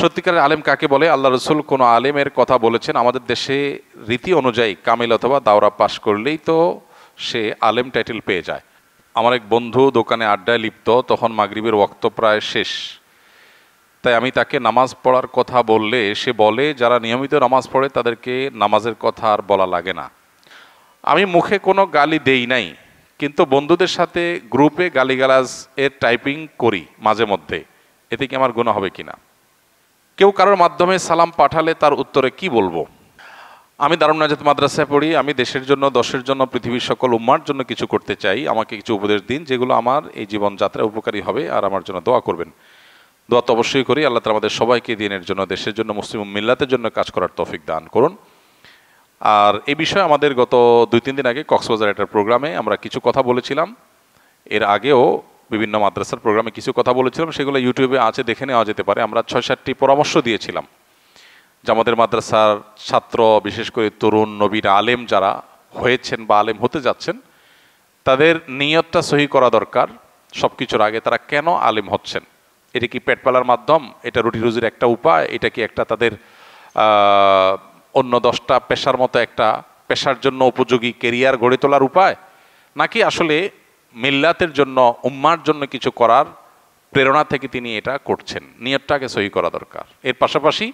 সত্যিকারের আলেম কাকে বলে? আল্লাহ রসুল কোনো আলেমের কথা বলেছেন, আমাদের দেশে রীতি অনুযায়ী কামিল অথবা দাওরা পাশ করলেই তো সে আলেম টাইটেল পেয়ে যায়। আমার এক বন্ধু দোকানে আড্ডায় লিপ্ত, তখন মাগরিবের ওয়াক্ত প্রায় শেষ। তাই আমি তাকে নামাজ পড়ার কথা বললে সে বলে যারা নিয়মিত নামাজ পড়ে তাদেরকে নামাজের কথা আর বলা লাগে না। আমি মুখে কোনো গালি দেই নাই, কিন্তু বন্ধুদের সাথে গ্রুপে গালিগালাজ এর টাইপিং করি মাঝে মধ্যে। এতে কি আমার গুনাহ হবে কিনা? কেউ কারোর মাধ্যমে সালাম পাঠালে তার উত্তরে কি বলবো? আমি দারুন নাজাত মাদ্রাসায় পড়ি। আমি দেশের জন্য, দশের জন্য, পৃথিবীর সকল উম্মার জন্য কিছু করতে চাই। আমাকে কিছু উপদেশ দিন যেগুলো আমার এই জীবনযাত্রায় উপকারী হবে, আর আমার জন্য দোয়া করবেন। দোয়া তো অবশ্যই করি। আল্লাহ তাআলা আমাদের সবাইকে দিনের জন্য, দেশের জন্য, মুসলিম মিল্লাতের জন্য কাজ করার তৌফিক দান করুন। আর এই বিষয়ে আমাদের গত 2-3 দিন আগে কক্সবাজার একটা প্রোগ্রামে আমরা কিছু কথা বলেছিলাম। এর আগেও বিভিন্ন মাদ্রাসার প্রোগ্রামে কিছু কথা বলেছিলাম, সেগুলো ইউটিউবে আছে, দেখে নেওয়া যেতে পারে। আমরা 6-7টি পরামর্শ দিয়েছিলাম যে আমাদের মাদ্রাসার ছাত্র, বিশেষ করে তরুণ নবীর আলেম যারা হয়েছেন বা আলেম হতে যাচ্ছেন, তাদের নিয়তটা সহি করা দরকার। সব কিছুর আগে তারা কেন আলেম হচ্ছেন? এটা কি পেট পালার মাধ্যম? এটা রুটি রুজির একটা উপায়? এটা কি একটা তাদের অন্য 10টা পেশার মতো একটা পেশার জন্য উপযোগী কেরিয়ার গড়ে তোলার উপায়? নাকি আসলে মিল্লাতের জন্য, উম্মার জন্য কিছু করার প্রেরণা থেকে তিনি এটা করছেন? নিয়তটাকে সহি করা দরকার। এর পাশাপাশি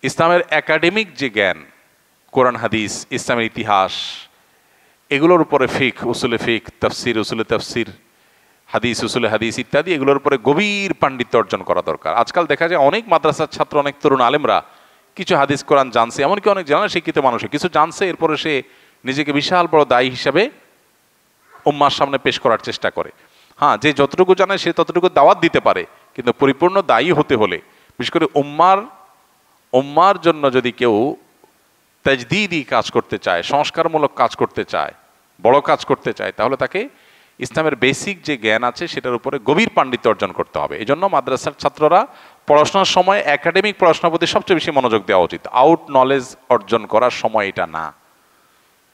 ইসলামের একাডেমিক যে জ্ঞান, কোরআন হাদিস, ইসলামের ইতিহাস, এগুলোর উপরে ফিক, উসুলে ফিক, তাফসির, উসুলে তাফসির, হাদিস, উসুলে হাদিস ইত্যাদি, এগুলোর উপরে গভীর পাণ্ডিত্য অর্জন করা দরকার। আজকাল দেখা যায় অনেক মাদ্রাসার ছাত্র, অনেক তরুণ আলেমরা কিছু হাদিস কোরআন জানছে, এমনকি অনেক জানা শিক্ষিত মানুষ কিছু জানছে, এরপরে সে নিজেকে বিশাল বড় দায়ী হিসাবে উম্মার সামনে পেশ করার চেষ্টা করে। হ্যাঁ, যে যতটুকু জানে সে ততটুকু দাওয়াত দিতে পারে, কিন্তু পরিপূর্ণ দায়ী হতে হলে, বিশেষ করে উম্মার জন্য যদি কেউ তাজদীদি কাজ করতে চায়, সংস্কারমূলক কাজ করতে চায়, বড় কাজ করতে চায়, তাহলে তাকে ইসলামের বেসিক যে জ্ঞান আছে সেটার উপরে গভীর পাণ্ডিত্য অর্জন করতে হবে। এই জন্য মাদ্রাসার ছাত্ররা পড়াশোনার সময় একাডেমিক পড়াশোনার প্রতি সবচেয়ে বেশি মনোযোগ দেওয়া উচিত। আউট নলেজ অর্জন করার সময় এটা না।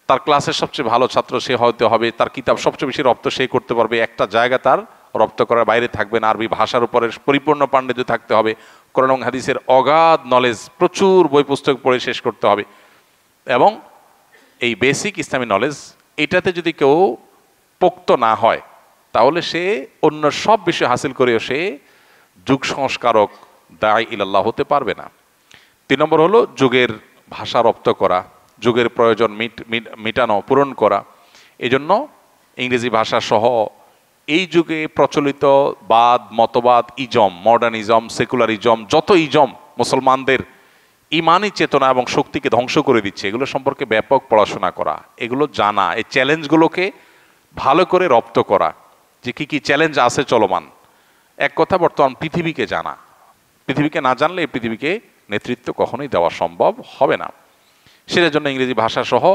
তার ক্লাসের সবচেয়ে ভালো ছাত্র সে হতে হবে, তার কিতাব সবচেয়ে বেশি রপ্ত সে করতে পারবে, একটা জায়গা তার রপ্ত করার বাইরে থাকবে না। আরবি ভাষার উপরে পরিপূর্ণ পাণ্ডিত্য থাকতে হবে। কোরআন এবং হাদিসের অগাধ নলেজ, প্রচুর বই পুস্তক পড়ে শেষ করতে হবে। এবং এই বেসিক ইসলামী নলেজ, এটাতে যদি কেউ পোক্ত না হয়, তাহলে সে অন্য সব বিষয় হাসিল করেও সে যুগ সংস্কারক, দাঈ ইলাল্লাহ হতে পারবে না। 3 নম্বর হলো যুগের ভাষা রপ্ত করা, যুগের প্রয়োজন মিটানো, পূরণ করা। এই জন্য ইংরেজি ভাষা সহ এই যুগে প্রচলিত বাদ, মতবাদ, ইজম, মডার্নিজম, সেকুলারিজম, যত ইজম মুসলমানদের ইমানি চেতনা এবং শক্তিকে ধ্বংস করে দিচ্ছে, এগুলো সম্পর্কে ব্যাপক পড়াশোনা করা, এগুলো জানা, এই চ্যালেঞ্জগুলোকে ভালো করে রপ্ত করা, যে কি কি চ্যালেঞ্জ আছে চলমান। এক কথা, বর্তমান পৃথিবীকে জানা। পৃথিবীকে না জানলে এই পৃথিবীকে নেতৃত্ব কখনোই দেওয়া সম্ভব হবে না। সেটার জন্য ইংরেজি ভাষা সহ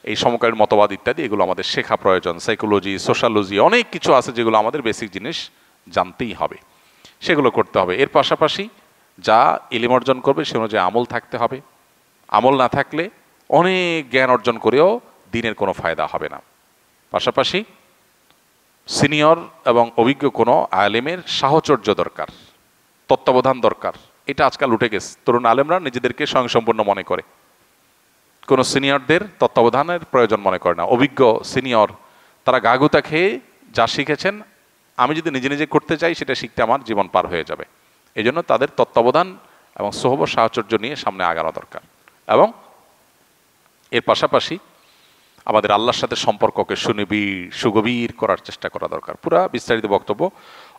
এই সমকালীন মতবাদ ইত্যাদি এগুলো আমাদের শেখা প্রয়োজন। সাইকোলজি, সোশ্যালজি, অনেক কিছু আছে যেগুলো আমাদের বেসিক জিনিস জানতেই হবে, সেগুলো করতে হবে। এর পাশাপাশি যা ইলম অর্জন করবে সে অনুযায়ী আমল থাকতে হবে। আমল না থাকলে অনেক জ্ঞান অর্জন করেও দিনের কোনো ফায়দা হবে না। পাশাপাশি সিনিয়র এবং অভিজ্ঞ কোনো আলেমের সাহচর্য দরকার, তত্ত্বাবধান দরকার। এটা আজকাল উঠে গেছে। তরুণ আলেমরা নিজেদেরকে স্বয়ংসম্পূর্ণ মনে করে, কোনো সিনিয়রদের তত্ত্বাবধানের প্রয়োজন মনে করে না। অভিজ্ঞ সিনিয়র তারা গাগুতা খেয়ে যা শিখেছেন, আমি যদি নিজে নিজে করতে চাই সেটা শিখতে আমার জীবন পার হয়ে যাবে। এই জন্য তাদের তত্ত্বাবধান এবং সোহবত সাহচর্য নিয়ে সামনে আগানো দরকার। এবং এর পাশাপাশি আমাদের আল্লাহর সাথে সম্পর্ককে সুগভীর করার চেষ্টা করা দরকার। পুরা বিস্তারিত বক্তব্য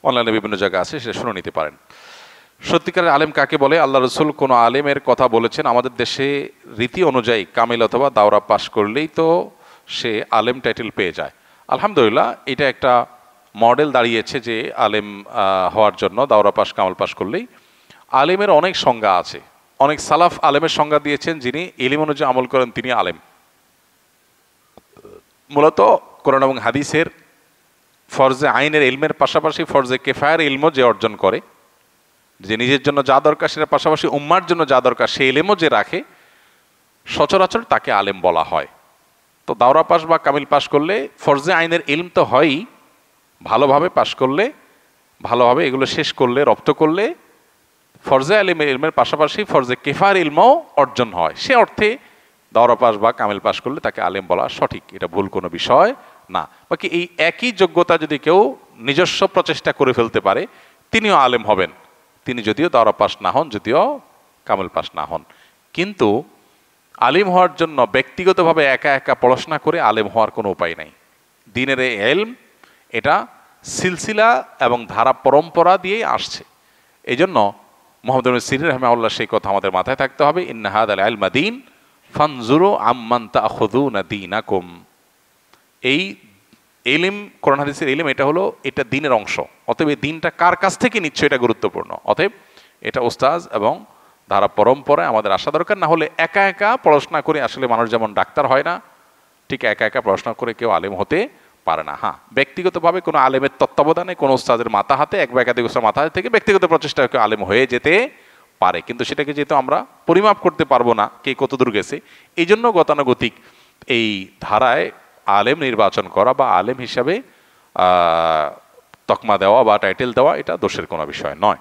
অনলাইনে বিভিন্ন জায়গায় আছে, সেটা শুনে নিতে পারেন। সত্যিকারের আলেম কাকে বলে? আল্লাহ রসুল কোনো আলেমের কথা বলেছেন, আমাদের দেশে রীতি অনুযায়ী কামিল অথবা দাওরা পাশ করলেই তো সে আলেম টাইটেল পেয়ে যায়। আলহামদুলিল্লাহ, এটা একটা মডেল দাঁড়িয়েছে যে আলেম হওয়ার জন্য দাওরা পাশ, কামাল পাশ করলেই। আলেমের অনেক সংজ্ঞা আছে। অনেক সালাফ আলেমের সংজ্ঞা দিয়েছেন, যিনি ইলম অনুযায়ী আমল করেন তিনি আলেম। মূলত কোরআন এবং হাদিসের ফরজে আইনের ইলমের পাশাপাশি ফরজে কেফায়ের ইলমও যে অর্জন করে, যে নিজের জন্য যা দরকার সেটার পাশাপাশি উম্মার জন্য যা দরকার সেই ইলমও যে রাখে, সচরাচর তাকে আলেম বলা হয়। তো দাওরা পাশ বা কামিল পাশ করলে ফরজে আইনের ইলম তো হয়ই, ভালোভাবে পাশ করলে, ভালোভাবে এগুলো শেষ করলে, রপ্ত করলে ফরজে আলিমের ইলমের পাশাপাশি ফরজে কিফার ইলমও অর্জন হয়। সে অর্থে দাওরা পাস বা কামিল পাস করলে তাকে আলেম বলা সঠিক, এটা ভুল কোনো বিষয় না। বাকি এই একই যোগ্যতা যদি কেউ নিজস্ব প্রচেষ্টা করে ফেলতে পারে, তিনিও আলেম হবেন, তিনি যদিও দাওরা পাস না হন, যদিও কামিল পাস না হন। কিন্তু আলিম হওয়ার জন্য ব্যক্তিগতভাবে একা একা পড়াশোনা করে আলেম হওয়ার কোনো উপায় নাই। দ্বীনের এই ইলম এটা সিলসিলা এবং ধারা পরম্পরা দিয়েই আসছে। এই জন্য মুহাম্মদ ইবনে সিরিন রাহিমাহুল্লাহ সেই কথা আমাদের মাথায় থাকতে হবে, ইন্না হাদাল ইলমা দীন ফানজুরু আম্মান তাখুযুনা দীনাকুম। এই ইলম, কোরআন হাদিসের ইলম, এটা দ্বীনের অংশ। অতএব এই দ্বীনটা কার কাছ থেকে নিচ্ছে এটা গুরুত্বপূর্ণ। অতএব এটা উস্তাজ এবং ধারা পরম্পরায় আমাদের আসা দরকার। না হলে একা একা পড়াশোনা করে আসলে মানুষ যেমন ডাক্তার হয় না, ঠিক একা একা পড়াশোনা করে কেউ আলেম হতে পারে না। হ্যাঁ, ব্যক্তিগতভাবে কোনো আলেমের তত্ত্বাবধানে, কোনো উস্তাদের মাথা হাতে, এক বা একাধিক উস্তাদের মাথা হাতে থেকে ব্যক্তিগত প্রচেষ্টায় কেউ আলেম হয়ে যেতে পারে। কিন্তু সেটাকে যেহেতু আমরা পরিমাপ করতে পারবো না কে কতদূর গেছে, এই জন্য গতানুগতিক এই ধারায় আলেম নির্বাচন করা বা আলেম হিসাবে তকমা দেওয়া বা টাইটেল দেওয়া এটা দোষের কোনো বিষয় নয়।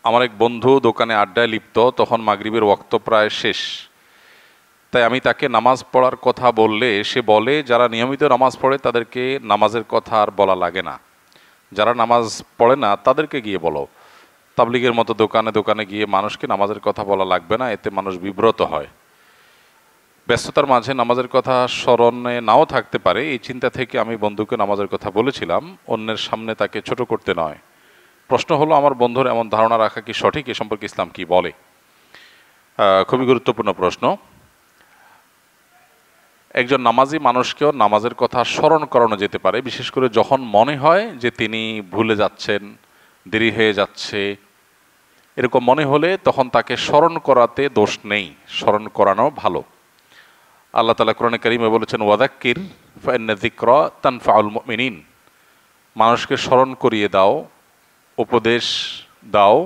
আমার এক বন্ধু দোকানে আড্ডায় লিপ্ত, তখন মাগরিবের ওয়াক্ত প্রায় শেষ। তাই আমি তাকে নামাজ পড়ার কথা বললে সে বলে, যারা নিয়মিত নামাজ পড়ে তাদেরকে নামাজের কথা আর বলা লাগে না, যারা নামাজ পড়ে না তাদেরকে গিয়ে বলো। তাবলিগের মতো দোকানে দোকানে গিয়ে মানুষকে নামাজের কথা বলা লাগবে না, এতে মানুষ বিব্রত হয়। ব্যস্ততার মাঝে নামাজের কথা স্মরণে নাও থাকতে পারে, এই চিন্তা থেকে আমি বন্ধুকে নামাজের কথা বলেছিলাম, অন্যের সামনে তাকে ছোট করতে নয়। প্রশ্ন হলো, আমার বন্ধুর এমন ধারণা রাখা কি সঠিক? এ সম্পর্কে ইসলাম কি বলে? খুবই গুরুত্বপূর্ণ প্রশ্ন। একজন নামাজি মানুষকেও নামাজের কথা স্মরণ করানো যেতে পারে, বিশেষ করে যখন মনে হয় যে তিনি ভুলে যাচ্ছেন, দেরি হয়ে যাচ্ছে, এরকম মনে হলে তখন তাকে স্মরণ করাতে দোষ নেই, স্মরণ করানো ভালো। আল্লাহ তাআলা কোরআনে কারীমে বলেছেন, ওয়াযাক্কির ফাইন্না যিকরা তানফাউল মুমিনিন। মানুষকে স্মরণ করিয়ে দাও, উপদেশ দাও,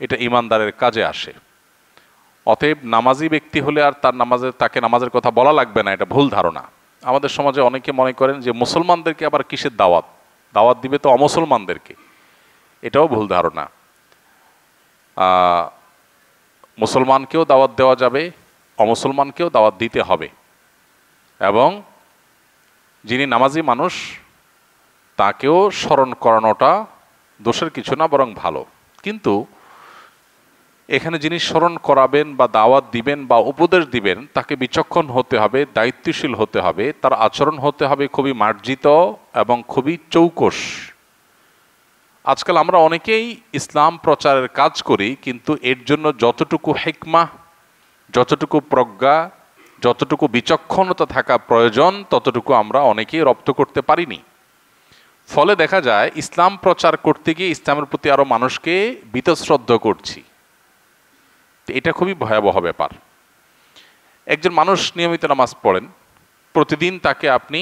এটা ঈমানদারের কাজে আসে। অতএব নামাজি ব্যক্তি হলে আর তাকে নামাজের কথা বলা লাগবে না, এটা ভুল ধারণা। আমাদের সমাজে অনেকে মনে করেন যে মুসলমানদেরকে আবার কিসের দাওয়াত দিবে তো অমুসলমানদেরকে, এটাও ভুল ধারণা। মুসলমানকেও দাওয়াত দেওয়া যাবে, অমুসলমানকেও দাওয়াত দিতে হবে। এবং যিনি নামাজি মানুষ তাকেও স্মরণ করানোটা দোষের কিছু না, বরং ভালো। কিন্তু এখানে যিনি স্মরণ করাবেন বা দাওয়াত দিবেন বা উপদেশ দিবেন, তাকে বিচক্ষণ হতে হবে, দায়িত্বশীল হতে হবে, তার আচরণ হতে হবে খুবই মার্জিত এবং খুবই চৌকস। আজকাল আমরা অনেকেই ইসলাম প্রচারের কাজ করি, কিন্তু এর জন্য যতটুকু হিকমাহ, যতটুকু প্রজ্ঞা, যতটুকু বিচক্ষণতা থাকা প্রয়োজন ততটুকু আমরা অনেকেই রপ্ত করতে পারিনি। ফলে দেখা যায় ইসলাম প্রচার করতে গিয়ে ইসলামের প্রতি আরো মানুষকে বীতশ্রদ্ধ করছি। এটা খুবই ভয়াবহ ব্যাপার। একজন মানুষ নিয়মিত নামাজ পড়েন, প্রতিদিন তাকে আপনি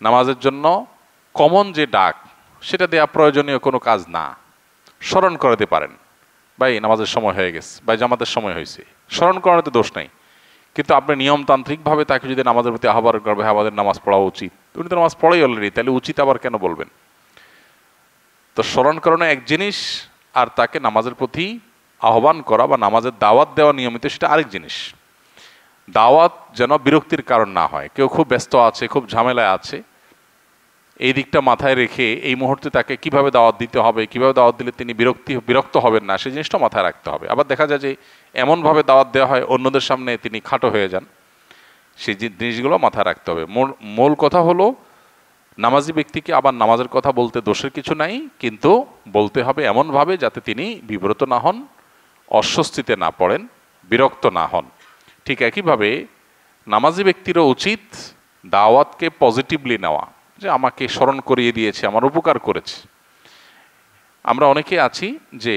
নামাজের জন্য কমন যে ডাক সেটা দেয়া প্রয়োজনীয় কোনো কাজ না, স্মরণ করাতে পারেন, ভাই নামাজের সময় হয়ে গেছে, ভাই জামাতের সময় হয়েছে, স্মরণ করানোতে দোষ নাই। কিন্তু আপনি নিয়মতান্ত্রিকভাবে তাকে যদি নামাজের প্রতি আহ্বান করবে, আমাদের নামাজ পড়া উচিত, উনি তো নামাজ পড়াই অলরেডি, তাহলে উচিত আবার কেন বলবেন? তো স্মরণ করানো এক জিনিস, আর তাকে নামাজের প্রতি আহ্বান করা বা নামাজের দাওয়াত দেওয়া নিয়মিত সেটা আরেক জিনিস। দাওয়াত যেন বিরক্তির কারণ না হয়। কেউ খুব ব্যস্ত আছে, খুব ঝামেলায় আছে, এই দিকটা মাথায় রেখে এই মুহূর্তে তাকে কিভাবে দাওয়াত দিতে হবে, কিভাবে দাওয়াত দিলে তিনি বিরক্ত হবেন না, সেই জিনিসটা মাথায় রাখতে হবে। আবার দেখা যায় যে এমনভাবে দাওয়াত দেওয়া হয় অন্যদের সামনে তিনি খাটো হয়ে যান, সেই জিনিসগুলো মাথায় রাখতে হবে। মূল কথা হলো, নামাজি ব্যক্তিকে আবার নামাজের কথা বলতে দোষের কিছু নাই, কিন্তু বলতে হবে এমনভাবে যাতে তিনি বিব্রত না হন, অস্বস্তিতে না পড়েন, বিরক্ত না হন। ঠিক একইভাবে নামাজি ব্যক্তিরও উচিত দাওয়াতকে পজিটিভলি নেওয়া, যে আমাকে স্মরণ করিয়ে দিয়েছে, আমার উপকার করেছে। আমরা অনেকে আছি যে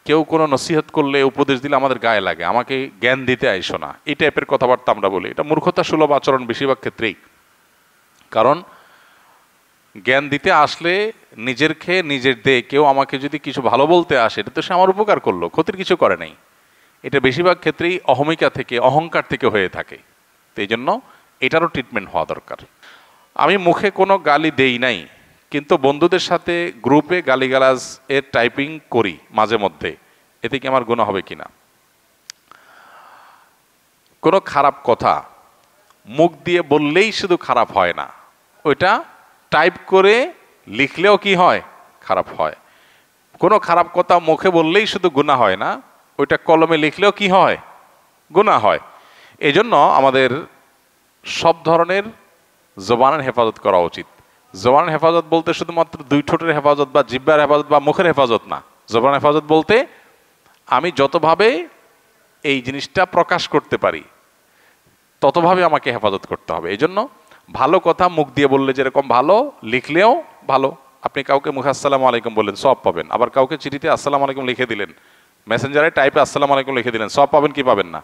কেউ কোনো নসিহত করলে, উপদেশ দিলে আমাদের গায়ে লাগে, আমাকে জ্ঞান দিতে আইসো না, এই টাইপের কথাবার্তা আমরা বলি। এটা মূর্খতা সুলভ আচরণ বেশিরভাগ ক্ষেত্রেই। কারণ জ্ঞান দিতে আসলে নিজের খেয়ে নিজের দে, কেউ আমাকে যদি কিছু ভালো বলতে আসে, এটা তো সে আমার উপকার করলো, ক্ষতির কিছু করে নাই। এটা বেশিরভাগ ক্ষেত্রেই অহমিকা থেকে, অহংকার থেকে হয়ে থাকে। তো এই জন্য এটারও ট্রিটমেন্ট হওয়া দরকার। আমি মুখে কোনো গালি দেই নাই, কিন্তু বন্ধুদের সাথে গ্রুপে গালিগালাজ এর টাইপিং করি মাঝে মধ্যে, এতে কি আমার গুনাহ হবে কিনা? কোনো খারাপ কথা মুখ দিয়ে বললেই শুধু খারাপ হয় না, ওইটা টাইপ করে লিখলেও কি হয়? খারাপ হয়। কোনো খারাপ কথা মুখে বললেই শুধু গুনাহ হয় না, ওইটা কলমে লিখলেও কি হয়? গুনাহ হয়। এজন্য আমাদের সব ধরনের জবানের হেফাজত করা উচিত। জবানের হেফাজত বলতে শুধুমাত্র দুই ঠোঁটের হেফাজত বা জিহ্বার হেফাজত বা মুখের হেফাজত না। জবানের হেফাজত বলতে আমি যতভাবে এই জিনিসটা প্রকাশ করতে পারি ততভাবে আমাকে হেফাজত করতে হবে। এই জন্য ভালো কথা মুখ দিয়ে বললে যেরকম ভালো, লিখলেও ভালো। আপনি কাউকে মুখে আসসালামু আলাইকুম বললেন, সওয়াব পাবেন। আবার কাউকে চিঠিতে আসসালামু আলাইকুম লিখে দিলেন, মেসেঞ্জারে টাইপে আসসালামু আলাইকুম লিখে দিলেন, সওয়াব পাবেন কি পাবেন না?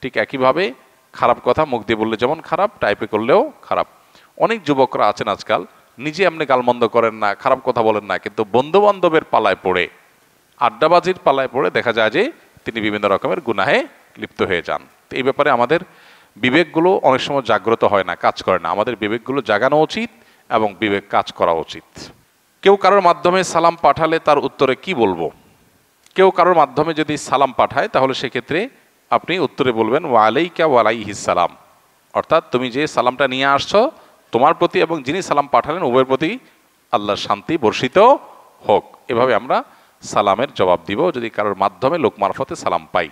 ঠিক একইভাবে খারাপ কথা মুখ দিয়ে বললে যেমন খারাপ, টাইপে করলেও খারাপ। অনেক যুবকরা আছেন আজকাল নিজে এমনি গালমন্দ করেন না, খারাপ কথা বলেন না, কিন্তু বন্ধু বান্ধবের পালায় পড়ে, আড্ডাবাজির পালায় পড়ে দেখা যায় যে তিনি বিভিন্ন রকমের গুনাহে লিপ্ত হয়ে যান। তো এই ব্যাপারে আমাদের বিবেকগুলো অনেক সময় জাগ্রত হয় না, কাজ করে না। আমাদের বিবেকগুলো জাগানো উচিত এবং বিবেক কাজ করা উচিত। কেউ কারোর মাধ্যমে সালাম পাঠালে তার উত্তরে কি বলবো? কেউ কারোর মাধ্যমে যদি সালাম পাঠায় তাহলে সেক্ষেত্রে আপনি উত্তরে বলবেন ওয়ালাইকা ওয়ালাইহিস সালাম, অর্থাৎ তুমি যে সালামটা নিয়ে আসছো তোমার প্রতি এবং যিনি সালাম পাঠালেন উভয়ের প্রতি আল্লাহর শান্তি বর্ষিত হোক। এভাবে আমরা সালামের জবাব দিব যদি কারোর মাধ্যমে লোক মারফতে সালাম পাই।